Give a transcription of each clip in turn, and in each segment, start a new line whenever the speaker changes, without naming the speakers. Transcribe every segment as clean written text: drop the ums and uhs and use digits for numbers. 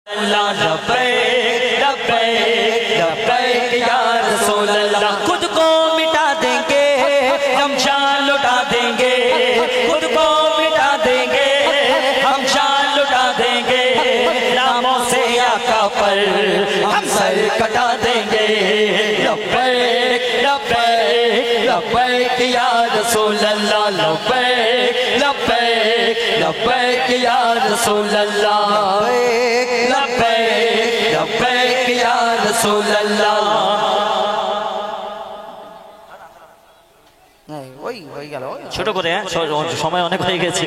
लब्बैक लब्बैक लब्बैक या रसूल अल्लाह। खुद को मिटा देंगे हम जान लुटा देंगे, खुद को मिटा देंगे हम जान लुटा देंगे, नामों से आका पर हम सर कटा देंगे। लब्बैक लब्बैक लब्बैक या रसूल अल्लाह, लब्बैक लब्बैक लब्बैक या रसूल अल्लाह, लब्बैक लब्बैक या रसूल अल्लाह। ছোট করে সময় অনেক হয়ে গেছে।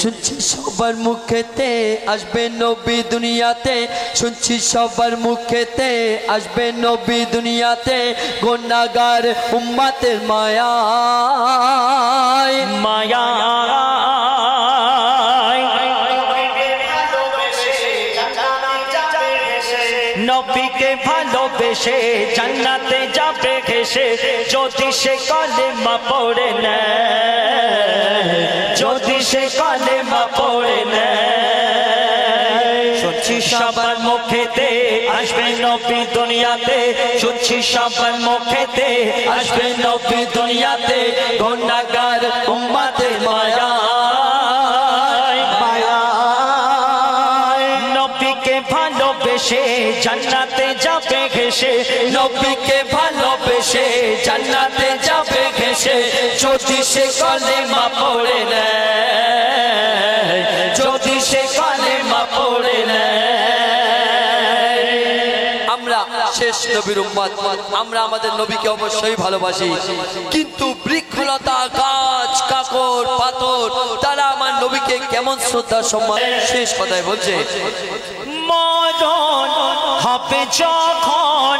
শুনছি সবার মুখেতে আসবে নবী দুনিয়াতে, শুনছি সবার মুখেতে আসবে নবী দুনিয়াতে, গুনাহগার উম্মতের মায়া মায়া নবীকে ভালোবেসে জান্নাতে যাবে ঘেসে, যদি সে কলেমা পড়ে নেয়, যদি সে কলেমা পড়ে নেয়। শুনছি সবার মুখেতে আসবে নবী দুনিয়াতে, শুনছি সবার মুখেতে আসবে নবী দুনিয়াতে, গুনাহগার উম্মতের মায়া ভালোবেসে জান্নাতে যাবে ঘেসে, নবীকে ভালোবেসে জান্নাতে যাবে ঘেসে, যদি সে কলেমা পড়ে নেয়, যদি সে কলেমা পড়ে নেয়। আমরা শেষ নবীর উম্মত, আমরা আমাদের নবীকে অবশ্যই ভালোবাসি, কিন্তু বৃক্ষলতা গাছ কাকড় পাথর তারা আমার নবীকে কেমন শ্রদ্ধা সম্মান। শেষ কথায় বলছে মরণ হবে যখন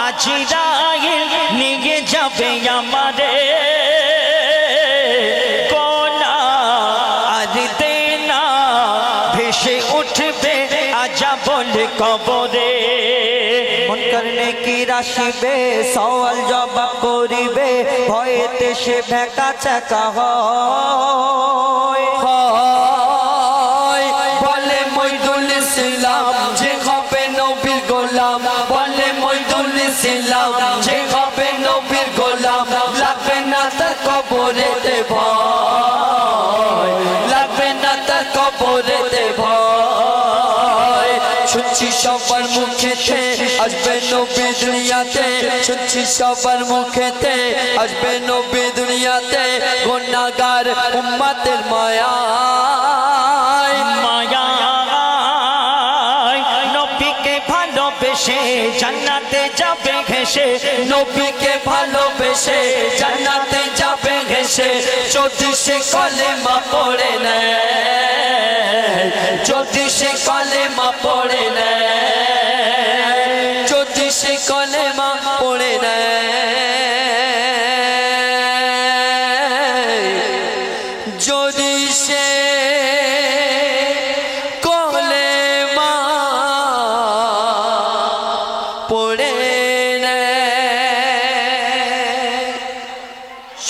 আজরাইল নিয়ে যাবে আমারে, কোনা আর দেনা ভেসে উঠবে আজা বলে কবরে। মুনকার নেকির আসিবে সওয়াল জবাব করিবে, ভয়েতে সে ভেকা চাকা হয়। বলে মইদুল ইসলাম যে হবে নবীর গোলাম, বলে মইদুল ইসলাম যে হবে নবীর গোলাম, লাগবে না তার কবরেতে ভয়, লাগবে না তার কবরেতে ভয়। শুনছি সবার মুখেতে আসবে নবী দুনিয়াতে, শুনছি সবার মুখেতে আসবে নবী দুনিয়াতে, গুনাহগার উম্মতের মায়া ভালোবেসে জান্নাতে যাবে ঘেসে, নবীকে ভালোবেসে জান্নাতে যাবে ঘেসে, যদি সে কলেমা পড়ে নেয়, যদি সে কলেমা পড়ে নেয়, যদি সে কলেমা পড়ে নেয়, যদি সে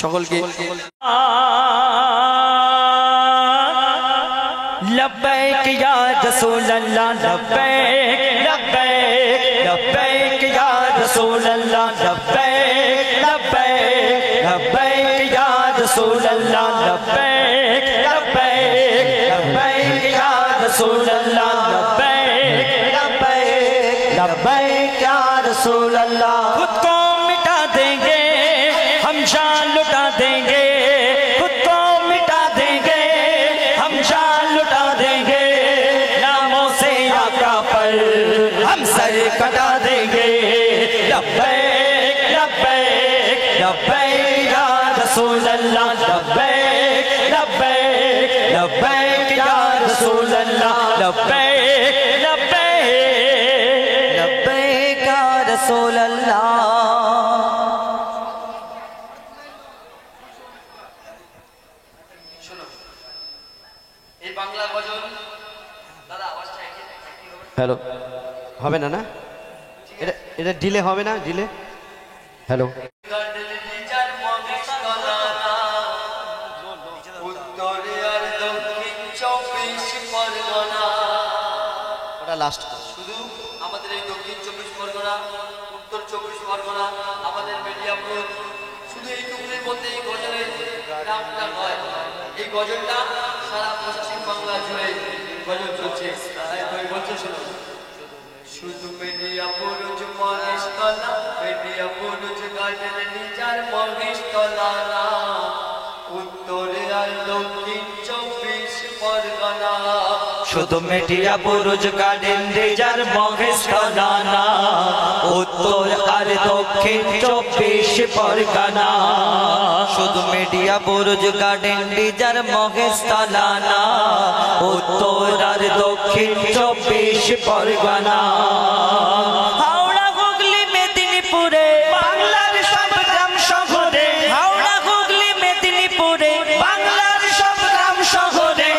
সকলকে लब्बैक या रसूल अल्लाह, लब्बैक लब्बैक लब्बैक या रसूल अल्लाह, लब्बैक लब्बैक लब्बैक या रसूल अल्लाह, लब्बैक लब्बैक लब्बैक या रसूल अल्लाह, लब्बैक लब्बैक लब्बैक या रसूल अल्लाह। खुद को मिटा देंगे हम जान लुटा देंगे, खुद को मिटा देंगे हम जान लुटा देंगे, नामों से आका पर हम सर कटा देंगे। लब्बैक लब्बैक लब्बैक या रसूल अल्लाह, लब्बैक लब्बैक लब्बैक या रसूल अल्लाह, लब्बैक लब्बैक लब्बैक या रसूल अल्लाह। হ্যালো হবে না, না এটা এটা ডিলে হবে না, ডিলে। হ্যালো ওটা লাস্ট।
শুধু আমাদের এই দক্ষিণ 24 পরগনা, উত্তর 24 পরগনা, আমাদের মেদিনীপুর, শুধু এইটুকুনের মধ্যে এই গজলের নামটা নয়, এই গজলটা সারা পশ্চিম বাংলা জুড়ে গজল চলছে। বলছে শুধু শুধু মেদিনীপুর মহেশতলা, মেদিনীপুর গার্ডেন নিজার মহেশতলা না, উত্তরে আর দক্ষিণ 24 পরগনা।
শুধু মিডিয়াপুর গার্ডেন রিজার মহেশতলা না, উত্তর আর দক্ষিণ 24 পরগনা। শুধু মিডিয়াপুর গার্ডেন রিজার মহেশতলা না, উত্তর আর দক্ষিণ 24 পরগনা। হাওড়া হুগলি মেদিনীপুরে বাংলার সব গ্রাম শহরে, হাওড়া হুগলি মেদিনীপুরে বাংলার সব গ্রাম শহরে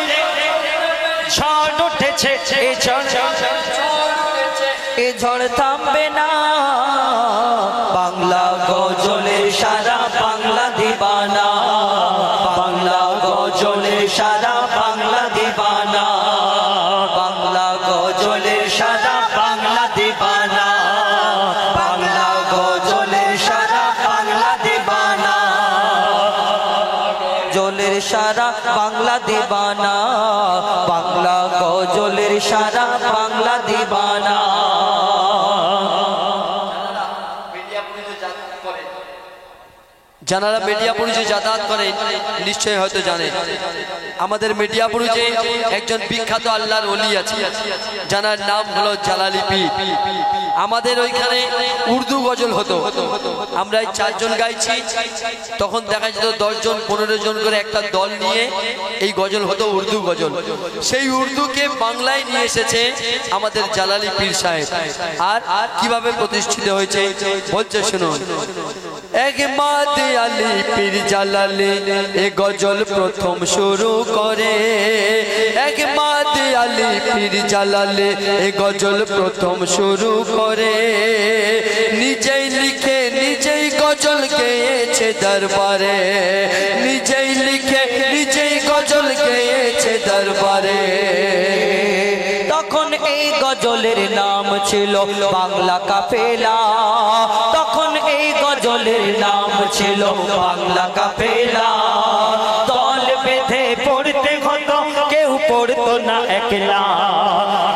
ঝড় উঠেছে, এই ঝড় থামবে না। বাংলা গজলের সারা বাংলা দিবানা, বাংলা গজলের সারা বাংলা দিবানা, বাংলা গজলের সারা বাংলা দিবানা, বাংলা গজলের সারা বাংলা দিবানা, গজলের সারা বাংলা দিবানা, বাংলা গজলের সারা বাংলা দিবানা।
যারা মিডিয়াপুরে যে যাতায়াত করে নিশ্চয়ই হয়তো জানে, আমাদের মিডিয়াপুরে যে একজন বিখ্যাত আল্লাহর ওলি আছে যার নাম হলো জালালি পীর। আমাদের ওইখানে উর্দু গজল হতো, আমরা 4 জন গাইছি, তখন দেখা যেত 10 জন 15 জন করে একটা দল নিয়ে এই গজল হতো, উর্দু গজল। সেই উর্দুকে বাংলায় নিয়ে এসেছে আমাদের জালালি পীর সাহেব। আর কিভাবে প্রতিষ্ঠিত হয়েছে বলছে শুনুন। এক মাদে আলী পীর জালালি এ গজল প্রথম শুরু করে, এক মাদে আলী পীর জালালি এ গজল প্রথম শুরু করে। নিজেই লিখে নিজেই গজল গেয়েছে দরবারে, নিজেই লিখে নিজেই গজল গেয়েছে দরবারে।
তখন এই গজলের নাম ছিল বাংলা কাফেলা, তখন এই গজলের নাম ছিল বাংলা কাফেলা। দল বেঁধে পড়তে হতো, কেউ পড়তো না একলা,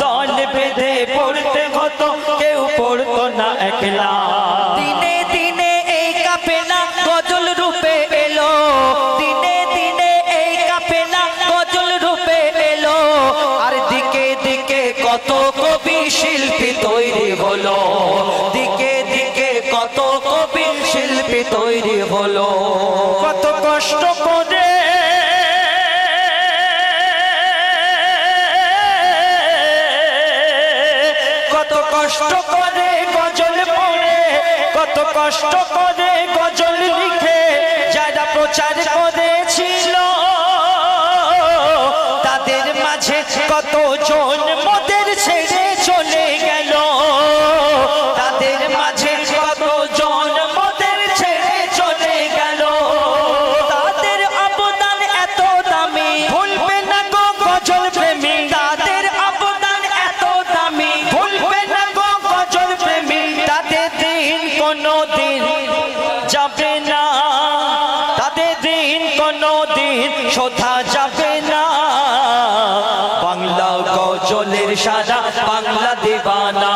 দল বেঁধে পড়তে হতো, কেউ পড়তো না একলা। দিনে দিনে এই কাফেলা গজল রূপে এলো, দিনে দিনে এই কাফেলা গজল রূপে এলো। আর দিকে দিকে কত কবি শিল্পী তৈরি হলো, দিকে দিকে কত কবি শিল্পী তৈরি হলো। কত কষ্ট করে কত কষ্ট করে গজল পড়ে, কত কষ্ট করে গজল লিখে যারা প্রচার করেছিল, তাদের মাঝে কত জন মোদের ছেড়ে চলে গেল, তাদের মাঝে কত জন মোদের ছেড়ে চলে গেল। তাদের অবদান এত দামি ভুলবে না গো গজল প্রেমী, তাদের অবদান এত দামি ভুলবে না গো গজল প্রেমী। তাদের দিন কোনো দিন যাবে না, তাদের দিন কোনো দিন শোধা যাবে না। বাংলা গজলের সারা বাংলা দিবানা,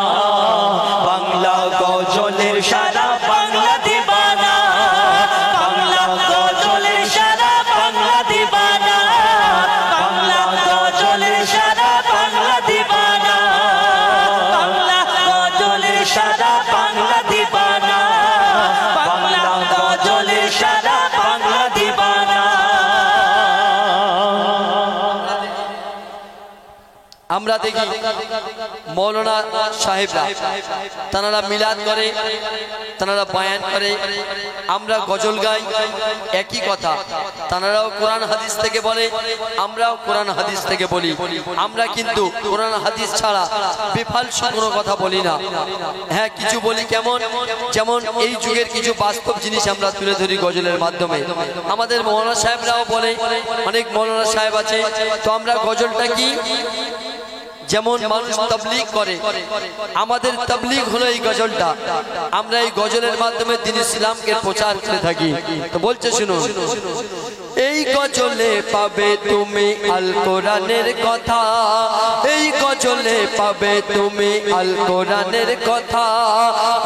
বাংলা গজলের সারা বাংলা দিবানা, বাংলা গজলের সারা বাংলা দিবানা, বাংলা গজলের সারা বাংলা দিবানা, বাংলা গজলের সারা বাংলা দিবানা, বাংলা গজলের সারা বাংলা দিবানা।
আমরা দেখি মৌলানা সাহেবরা তারা মিলাদ করে, তারা বয়ান করে, আমরা গজল গাই, একই কথা। তারাও কোরআন হাদিস থেকে বলে, আমরাও কোরআন হাদিস থেকে বলি। আমরা কিন্তু কোরআন হাদিস ছাড়া বেফালতু কোনো কথা বলি না। হ্যাঁ, কিছু বলি কেমন, যেমন এই যুগের কিছু বাস্তব জিনিস আমরা তুলে ধরি গজলের মাধ্যমে। আমাদের মৌলানা সাহেবরাও বলে, অনেক মৌলানা সাহেব আছে, তো আমরা গজলটা কি যেমন মানুষ তাবলীগ করে, আমাদের তাবলীগ হলো এই গজলটা। আমরা এই গজলের মাধ্যমে দ্বীন ইসলামকে প্রচার করে থাকি। তো বলছে শুনুন, এই গজলে পাবে তুমি আল কোরআনের কথা, এই গজলে পাবে তুমি আল কোরআনের কথা।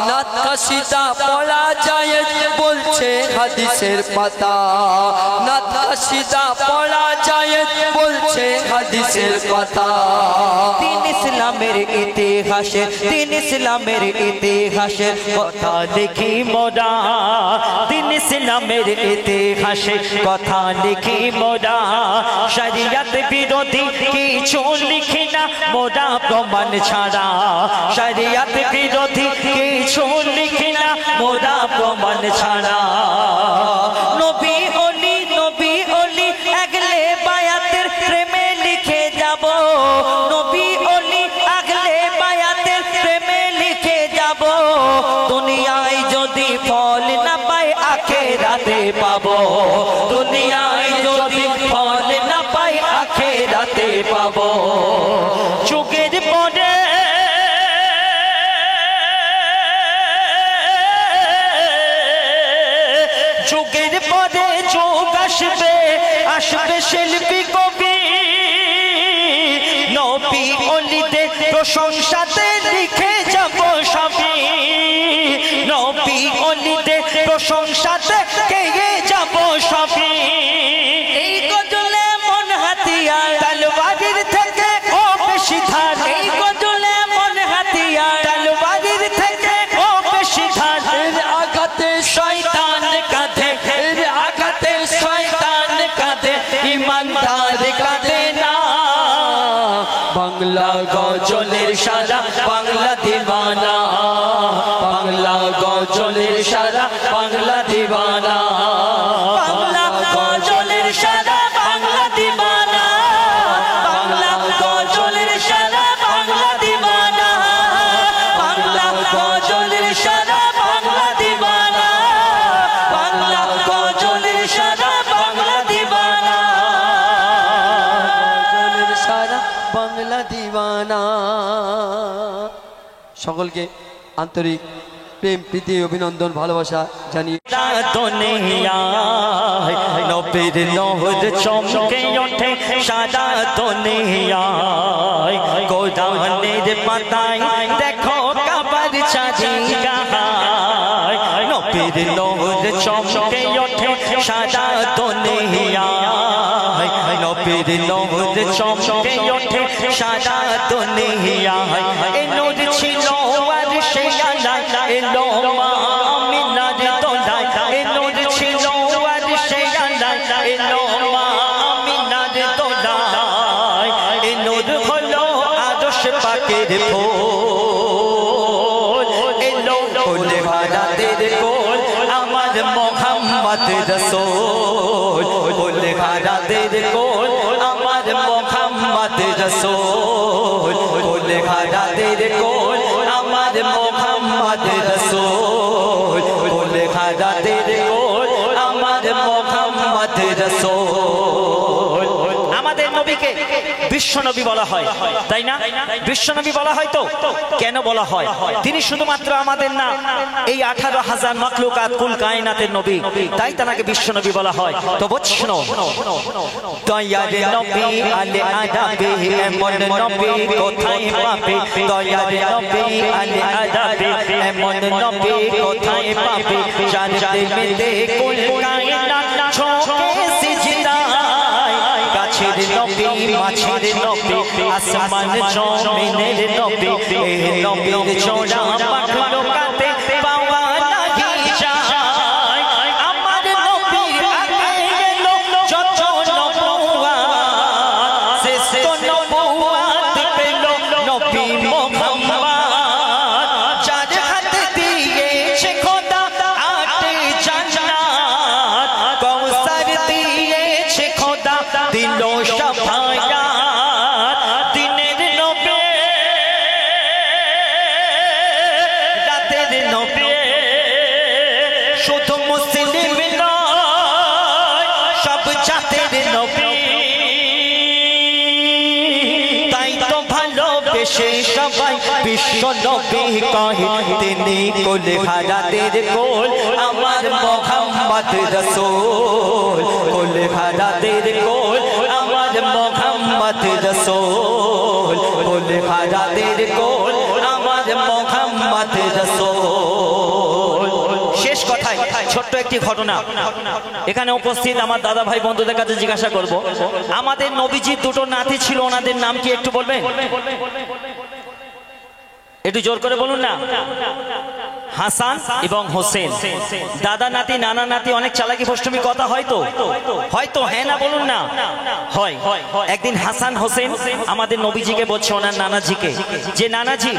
নাত কাসিদা পড়া যায় বলছে হাদিসের পাতা, নাত কাসিদা পড়া যায় বলছে হাদিসের পাতা।
দ্বীন ইসলামের ইতিহাসে, দ্বীন ইসলামের ইতিহাসে কথা লিখি মোরা, দ্বীন ইসলামের ইতিহাসে কথা লিখি মোরা। শরিয়ত বিরোধী কিছু লিখি না মোরা প্রমাণ ছাড়া, শরিয়ত বিরোধী কিছু লিখি না মোরা প্রমাণ ছাড়া। নবী ওলি, নবী ওলি আগলে বায়াতের প্রেমে লিখে যাব, নবী ওলি আগলে বায়াতের প্রেমে লিখে যাব। দুনিয়ায় যদি ফল না পাই আখিরাতে পাবো, দুনিয়ায় যদি ফল না পাই আখিরাতে পাবো। যুগের পরে যুগের পরে যুগ আসবে, আসবে শিল্পী কবি, নবী ওলিদের প্রশংসাতে লিখে যাব সবই, নবী ওলিদের প্রশংসাতে গেয়ে যাব সবই। এই গজলে মন হাতিয়ার তলবারের থেকে ও বেশি ধার, এই গজলে মন হাতিয়ার তলবারের থেকে ও বেশি ধার। আঘাতে শয়তান কাঁধে, আঘাতে শয়তান কাঁধে, ইমানদার কাঁধে না। বাংলা গজলের সারা বাংলা দিওয়ানা, বাংলা গজলের সারা বাংলা দিওয়ানা, বাংলা গজলের সারা বাংলা দিওয়ানা, বাংলা গজলের সারা বাংলা দিওয়ানা, বাংলা গজলের সারা বাংলা দিওয়ানা, বাংলা গজলের সারা বাংলা দিওয়ানা,
গজলের সারা বাংলা দিওয়ানা। সকলকে আন্তরিক প্রেম প্রীতি অভিনন্দন ভালোবাসা জানিয়ে
নবীর নূর চমকে ওঠে সারা দুনিয়ায়, কোরআনের পাতায় দেখো কাবার চাঁদি গায়। নবীর নূর চমকে ওঠে সারা দুনিয়ায়, নবীর নূর চমকে ওঠে সারা দুনিয়ায়। এই নূর ছিল আরশে আলায়, এলো মা আমিনার দোলায়, এই নূর ছিল আরশে আলায়, এলো মা আমিনার দোলায়। এই নূর হলো আরশ পাকের ফুল, এলো কোলে হারাতের কোল আমার মুহাম্মদ রাসূল, কোলে হারাতের কোল আমার মুহাম্মদ রাসূল, কোলে হারাতের কোল আমার মুহাম্মদ রাসূল, কোলে হারাতের কোল আমার মুহাম্মদ রাসূল। আমাদের নবীকে বিশ্বনবী বলা হয়, তাই না? বিশ্বনবী বলা হয় তো কেন বলা হয়? তিনি শুধুমাত্র আমাদের না, এই 18,000 মাখলুকাত কুল কায়নাতের নবী, তাই তাকে বিশ্বনবী বলা হয়। তো বুঝছো, দয়ার নবী আলে আদাবে, এমন নবী কোথায় পাবে? দয়ার নবী আলে আদাবে, এমন নবী কোথায় পাবে? যার প্রেমেতে কুল কায়নাত ঝোঁকে সিজদায়, গাছের নবী মাছের নবী আসমান জমিনের নবী, এই নবীর জোড়া মাখলুকাতে পাওয়া নাহি যায়। আমার নবীর আগে এলো যত নবুয়াত, শ্রেষ্ঠ নবুয়াত পেল নবী মুহাম্মদ, যার হাতে দিয়েছে খোদা আটে জান্নাত, কওসার দিয়েছে খোদা দিল শাফায়াত। দিনের নবী রাতের নবী, শুধু মুসলিম নয় সব জাতের নবী, তাই তো ভালো সে সবাই বিশ্ব নবী কহে তিনি কোলে হারাদের কোল আমার মোহাম্মদ রসূল কোলে হারাদের কোল আমার মোহাম্মদ রসূল কোলে হারাদের কোল আমার মোহাম্মদ রসূল। শেষ কথায় ছোট্ট একটি ঘটনা এখানে উপস্থিত আমার দাদা ভাই বন্ধুদের কাছে জিজ্ঞাসা করব, আমাদের নবীজির দুটো নাতি ছিল, ওনাদের নাম কি একটু বলবেন? একটু জোর করে বলুন না। হাসান এবং হোসেন, দাদা নাতি নানা নাতি, অনেক চালাকি ফষ্টমি কথা হয়তো হ্যাঁ না বলুন না। হয় একদিন হাসান হোসেন আমাদের নবীজিকে বলছে ওনার নানাজিকে যে নানাজি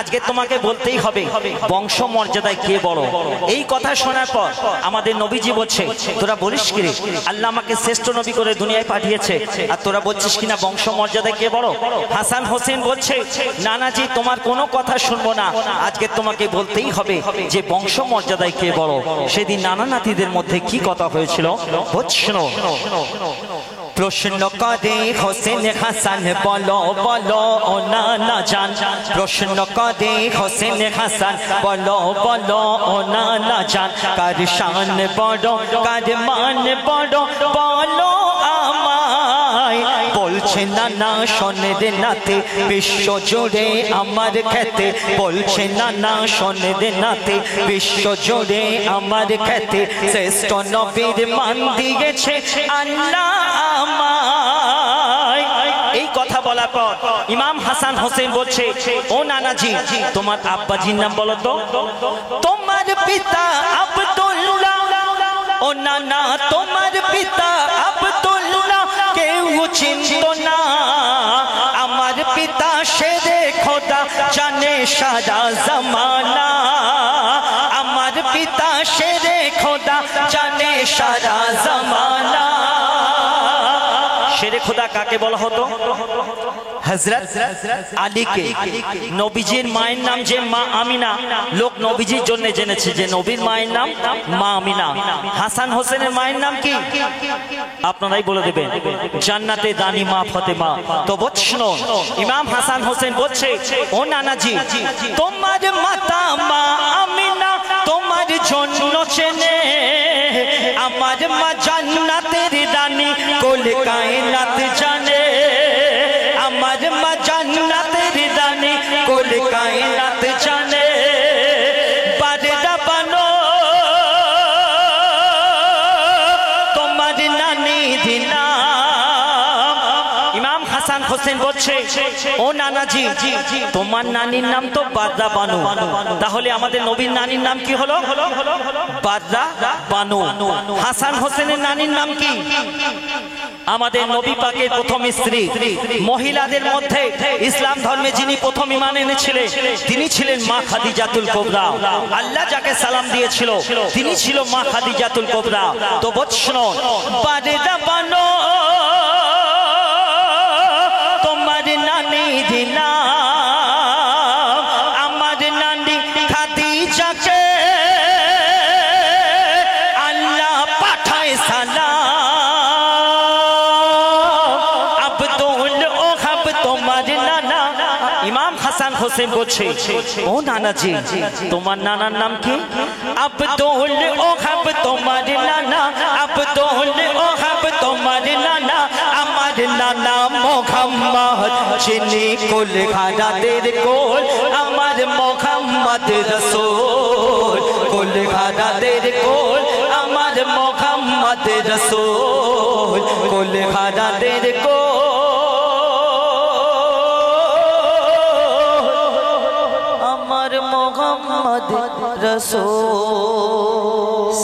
আজকে তোমাকে বলতেই হবে বংশ মর্যাদায় কে বড়। এই কথা শোনার পর আমাদের নবীজি বলছে তোরা বলিস কি রে, আল্লাহ আমাকে শ্রেষ্ঠ নবী করে দুনিয়ায় পাঠিয়েছে আর তোরা বলছিস কিনা বংশ মর্যাদায় কে বড়। হাসান হোসেন বলছে নানাজি তোমার কোনো কথা শুনবো না, আজকে তোমাকে বলতেই হবে যে বংশ মর্যাদায় কে বড়। সেদিন নানা নাতিদের মধ্যে কি কথা হয়েছিল শোনো। প্রশ্ন করে হোসেন হাসান বলো বলো ও নানা জান, প্রশ্ন করে হোসেন হাসান বলো বলো ও নানা জান, কার শান বড় কার মান বড় বলো আমায়। বলছে নানা শোনের নাতে বিশ্ব জুড়ে আমার খ্যাতে, বলছে নানা শোনের নাতে বিশ্ব জুড়ে আমার খ্যাতে, শ্রেষ্ঠ নবীর মান দিয়েছে আল্লাহ আমায়। এই কথা বলার পর ইমাম হাসান হোসেন বলছে ও নানাজি তোমার আব্বাজির নাম বলো তো। তোমার পিতা আব্দুল্লাহ, ও নানা তোমার পিতা আব্দুল্লাহ কেউ চিনত না, আমার পিতা শেরে খোদা জানে সারা জমানা, আমার পিতা শেরে খোদা জানে সারা জমানা। শেরে খোদা কাকে বলা হতো? হযরত আলীকে। নবীজির মায়ের নাম যে মা আমিনা, লোক নবীজির জন্য জেনেছে যে নবীর মায়ের নাম মা আমিনা। হাসান হোসেনের মায়ের নাম কি আপনারাই বলে দেবেন, জান্নাতে দানি মা ফাতেমা। তো বৎসনো ইমাম হাসান হোসেন বলছে ও নানাজি তোমার মাতা মা আমিনা তোমার জন্য চেনে, আমার মা জান্নাতের রানী কুল কায়নাত জানে, আমার মা জান্নাতের রানী কুল কায়নাত জানে। বারদা বানো তোমার নানি দিনা। ইমাম হাসান হোসেন বলছে ও নানাজি তোমার নানির নাম তো বারদা বানু, তাহলে আমাদের নবীর নানির নাম কি হলো? বারদা বানু। হাসান হোসেনের নানির নাম কি? আমাদের নবী পাকের প্রথম স্ত্রী। মহিলাদের মধ্যে ইসলাম ধর্মে যিনি প্রথম ঈমান এনেছিলেন তিনি ছিলেন মা খাদিজাতুল কুবরা। আল্লাহ যাকে সালাম দিয়েছিল তিনি ছিল মা খাদিজাতুল কুবরা। তো বৎসনো বারদা বানো তোমার নানি দিনা, আমার নানি খাদিজাকে আল্লাহ পাঠায় সালাম। ইমাম হাসান হোসেন বলছে ও নানাজি তোমার নানার নাম কি? আব্দুল ওহাব তোমার নানা, আব্দুল ওহাব তোমার নানা, আমার নানা মোহাম্মদ যিনি কুল হারাদের কোল, আমার মোহাম্মদ রসূল কুল হারাদের কোল, আমার মোহাম্মদ রসূল কুল হারাদের কোল, আমার মোহাম্মদ রাসূল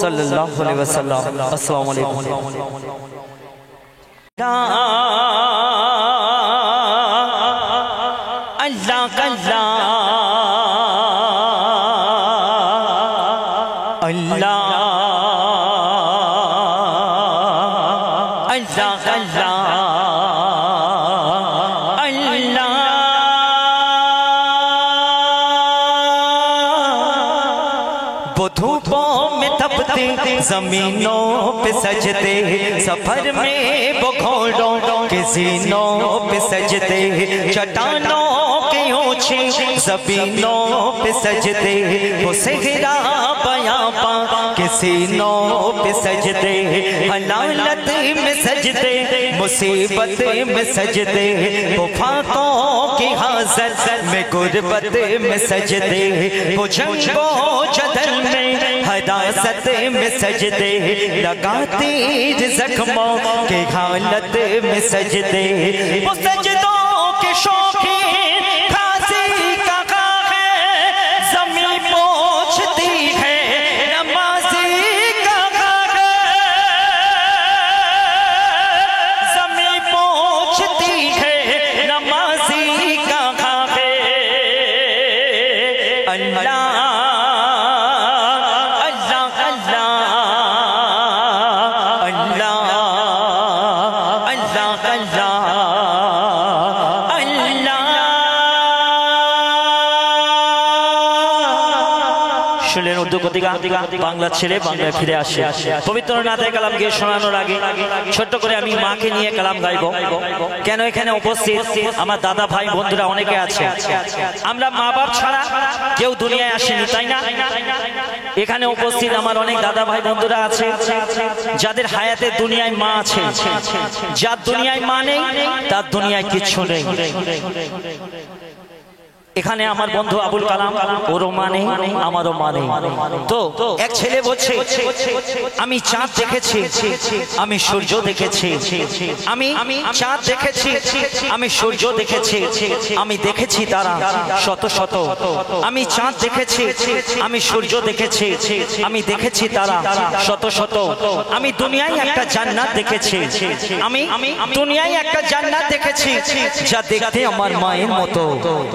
সাল্লাল্লাহু আলাইহি ওয়াসাল্লাম। আসসালামু আলাইকুম। আল্লাহ আল্লাহ আল্লাহ আল্লাহ আল্লাহ जमीनों पे सजते, सफर में वो घोड़ों के सीनों पे सजते, चट्टानों के ऊंचे ज़मीनों पे सजदे, वो सेहरा बयां के सीनों पे सजदे, हलालत में सजदे, मुसीबत में सजदे, वो फाकों की हाजत में गुर्बत में सजदे, वो जंगो जदल में हदासत में सजदे, लगाती जख्मों के हालत में सजदे, वो सजदों के शौकीन खासी का है, ज़मीं पोंछती है नमाज़ी का है, ज़मीं पोंछती है नमाज़ी का है। अल्लाह শুনলেন উর্দু কতিকা, বাংলা ছেড়ে বাংলায় ফিরে আসে। পবিত্র নাতে কালাম গিয়ে শোনানোর আগে ছোট্ট করে আমি মাকে নিয়ে কালাম গাইবো। কেন এখানে উপস্থিত আমার দাদা ভাই বন্ধুরা অনেকে আছে, আমরা মা বাপ ছাড়া কেউ দুনিয়ায় আসেনি, তাই না? এখানে উপস্থিত আমার অনেক দাদা ভাই বন্ধুরা আছে যাদের হায়াতে দুনিয়ায় মা আছে, যার দুনিয়ায় মা নেই তার দুনিয়ায় কিচ্ছু নেই। এখানে আমার বন্ধু আবুল কালাম, ওরও মা নেই, আমারও মা নেই। তো এক ছেলে বলছে আমি চাঁদ দেখেছি, আমি সূর্য দেখেছি, আমি চাঁদ দেখেছি, আমি সূর্য দেখেছি, আমি দেখেছি তারা শত শত, আমি চাঁদ দেখেছি, আমি সূর্য দেখেছি, আমি দেখেছি তারা শত শত, আমি দুনিয়ায় একটা জান্নাত দেখেছি, আমি দুনিয়ায় একটা জান্নাত দেখেছি যা দেখতে আমার মায়ের মতো,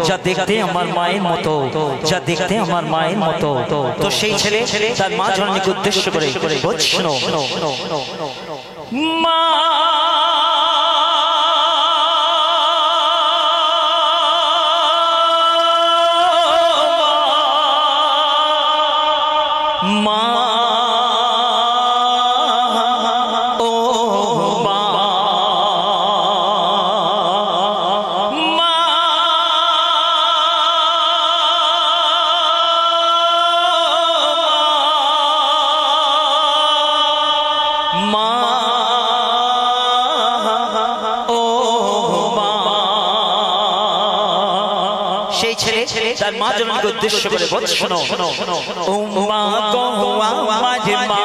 যা দেখতে আমার মায়ের মতো, যা দেখতে আমার মায়ের মতো। তো সেই ছেলে তার মা জননীকে উদ্দেশ্য করে বলছিল, মা মা সেই ছেলে তার মা জননীকে উদ্দেশ্য করে বলছে, শোনো ও মা গো আমার মা,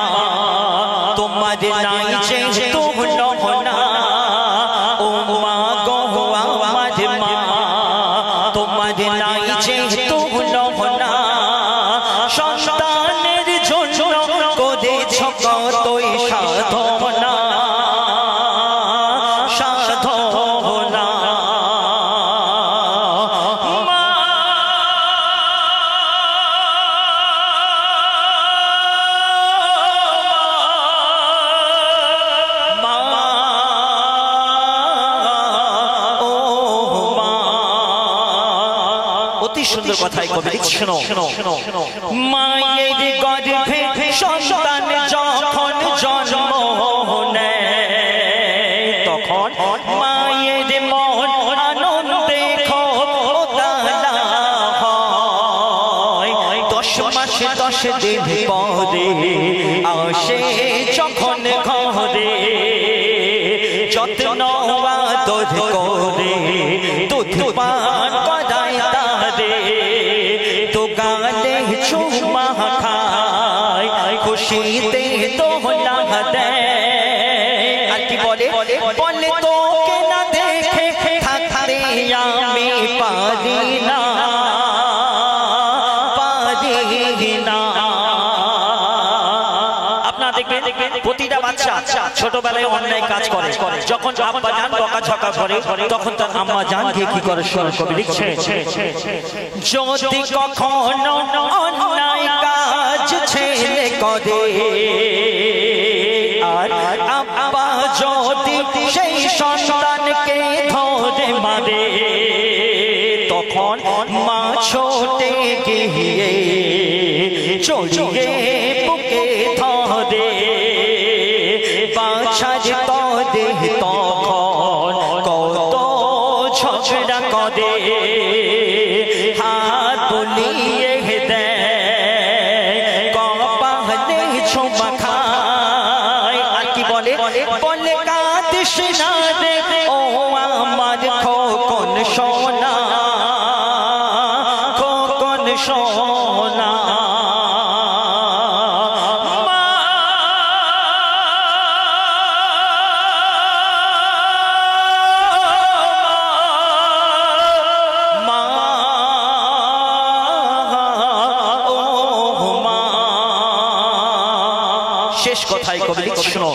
তোমার নাই যে তুমি না, ও মা গো আমার মা, তোমার নাই যে তুমি না, সন্তানের জন্য করেছ কতই সাধনা, সাধনা। সুন্দর কথাই কবি লিখছেন, মায়ের গর্ভে সন্তান যখন জন্ম নেয়, তখন মায়ের মন আনন্দে খোদালা হয়, 10 মাস 10 দিন পরে আসে যখন ঘরে, যত্ন আদর করে দুধ পান করায় তারে, তো গালে চুমা খায়, খুশিতে দোলা দেয়। আর কি বলে বলে তোকে না দেখে থাকতে আমি পারি না, পারি না। আপনারা দেখবেন প্রতিটা বাচ্চা ছোটবেলায় অন্যায় কাজ করে, যখন আব্বা জান বকাঝকা করে তখন তার আম্মা জান গিয়ে কি করে, কবি লিখছে, যদি কখনো অন্যায় কাজ ছেলে করে, আর আব্বা যদি সেই সন্তানকে ধরে মারে, তখন মা ছোটে গিয়ে চড়িয়ে বুকে ধরে, বাছার তরে তখন কত ঝগড়া করে, নিয়ে দেয় কপালে ছোমা খায় আর কি বলে বলে কাঁদিস না রে ও আমার খোকন সোনা খোকন সোনা শেষ কথাই কবি লিখছে শোনো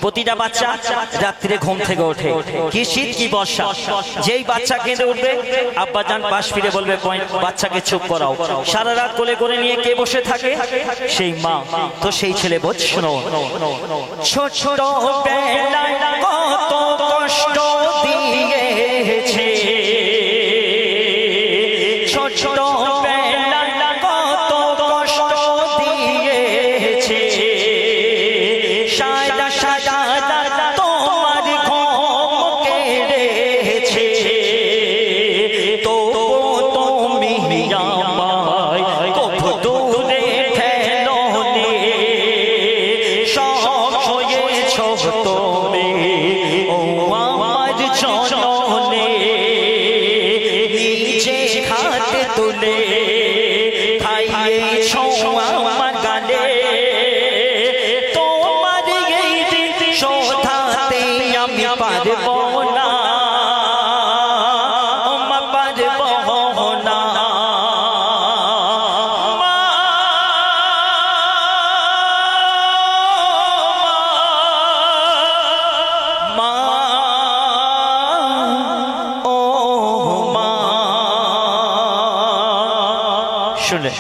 প্রতিটা বাচ্চা রাত্রে ঘুম থেকে ওঠে কি শীত কি বর্ষা যেই বাচ্চা কেঁদে উঠবে আব্বা জান পাশ ফিরে বলবে বাচ্চাকে চুপ করাও সারা রাত কোলে করে নিয়ে কে বসে থাকে সেই মা তো সেই ছেলে বোঝ শোনো ছোট ছোট বেলায় কত কষ্ট দিয়েছে ছোট ছোট বেলায় কত কষ্ট দিয়েছে সাদা সাদা তোমার ঘুম কেড়েছে তো তুমি আমায় কত দূরে ফেলোনি সব হয়েছ তুমি ও আমার জননী নিজে হাতে তুলে খাইয়েছ আমার গালে তোমার এই দিন শোধাতে আমি পারব না পারব না মা ও মা শুনে